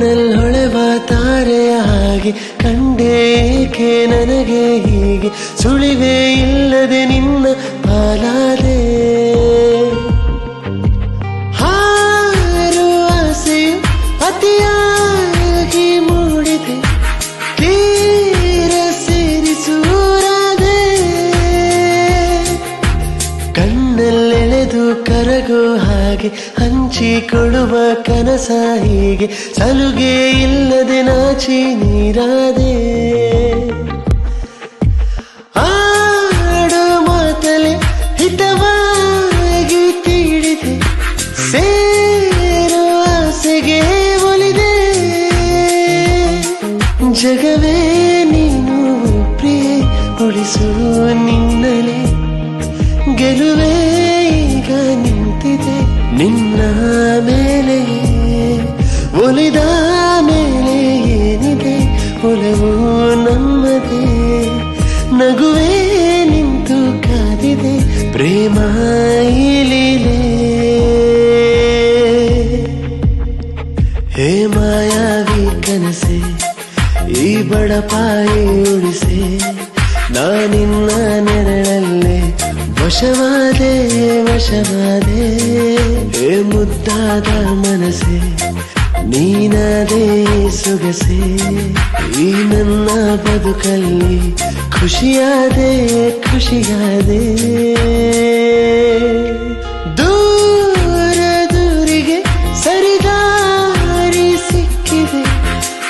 ಬಾನಲ್ ಹೊಳೆವ ತಾರೆಯ ಹಾಗೆ ಕಂಡೇಕೆ ನನಗೆ ಹೀಗೆ ಸುಳಿವೇ ಇಲ್ಲದೆ ನಿನ್ನ ಪಾಲಾದೆ ಹಾರುವ ಆಸೆಯು ಅತಿಯಾಗಿ ಮೂಡಿದೆ ತೀರ ಸೇರಿಸೂರಾದೆ ಕಣ್ಣಲ್ಲೆಳೆದು ಕರಗೋ ಹಾಗೆ ಹಂಚಿಕೊಳ್ಳುವ ಕನಸ ಹೀಗೆ ಸಲುಗೆ ಇಲ್ಲದೆ ನಾಚಿ ನೀರಾದೆ ಆಡು ಮಾತಲೆ ಹಿತವಾಗಿ ತೀಡಿದೆ ಸೇರೋ ಆಸೆಗೆ ಒಲಿದೆ ಜಗವೇ ನೀನು ಪ್ರಿಯೆ ಉಳಿಸುವ ನಿನ್ನಲೆ ಗೆಲುವೇ ಈಗ ನಿಂತಿದೆ ನಿನ್ನ ಮೇಲೆ ಒಲಿದ ಮೇಲೆ ಏನಿದೆ ಒಲವು ನಮ್ಮದೇ ನಗುವೇ ನಿಂತು ಕಾದಿದೆ ಪ್ರೇಮ ಲೀಲೆ ಹೇ ಮಾಯಾವಿ ಕನಸೆ ಈ ಬಡಪಾಯಿ ಉಳಿಸೆ ನಾನಿನ್ನ ನೆರಳಲ್ಲೇ ವಶವಾದೆ ವಶವಾದೆ ಹೇ ಮುದ್ದಾದ ಮನಸೆ ನೀನಾದೇ ಸೊಗಸೆ ಈ ನನ್ನ ಬದುಕಲ್ಲಿ ಖುಷಿಯಾದೆ ಖುಷಿಯಾದೆ ದೂರ ದೂರಿಗೆ ಸರಿದಾರಿ ಸಿಕ್ಕಿದೆ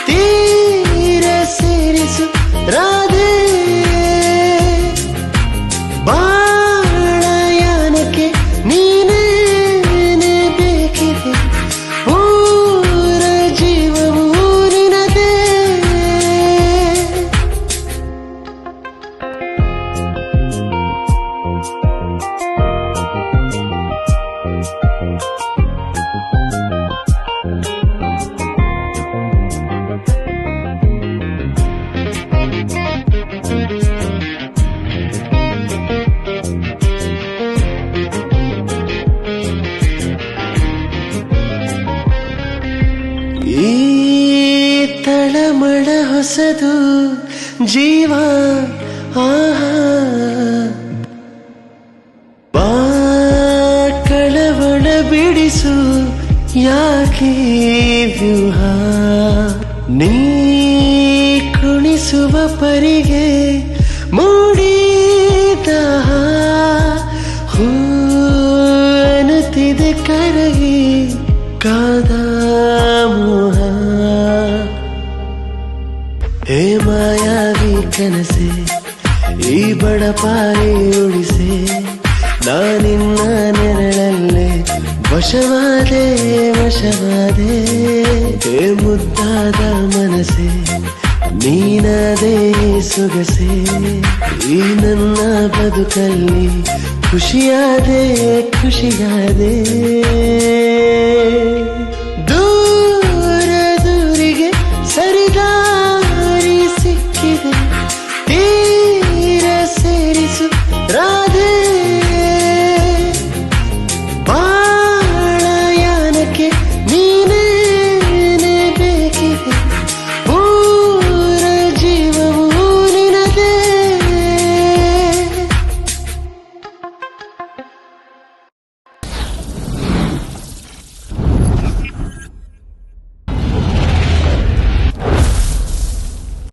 ತೀರ ಸೇರಿಸು ರಾಧೆ ಬಾಳಯಾನಕ್ಕೆ ನೀನೇನೆ ಬೇಕಿದೆ ಪೂರ ಜೀವವು ನಿನದೇ ಈ ತಳಮಳ ಹೊಸದು ಜೀವ ಆಹಾ ಬಾ ಕಳವಳ ಬಿಡಿಸು ಯಾಕೆ ವ್ಯೂಹ ನೀ ಕುಣಿಸುವ ಪರಿಗೆ ಮೂಡಿದ ಹೂ ಅನ್ನುತ್ತಿದೆ ಕರಗಿ ಕಾದ ಮೋಹ ಹೇ ಮಾಯಾವಿ ಕನಸೆ ಈ ಬಡಪಾಯಿ ಉಳಿಸೆ ನಾನಿನ್ನ ನೆರಳಲ್ಲೇ ವಶವಾದೆ ವಶವಾದೆ ಹೇ ಮುದ್ದಾದ ಮನಸೆ ನೀನಾದೇ ಸೊಗಸೆ ಈ ನನ್ನ ಬದುಕಲ್ಲಿ ಖುಷಿಯಾದೆ ಖುಷಿಯಾದೆ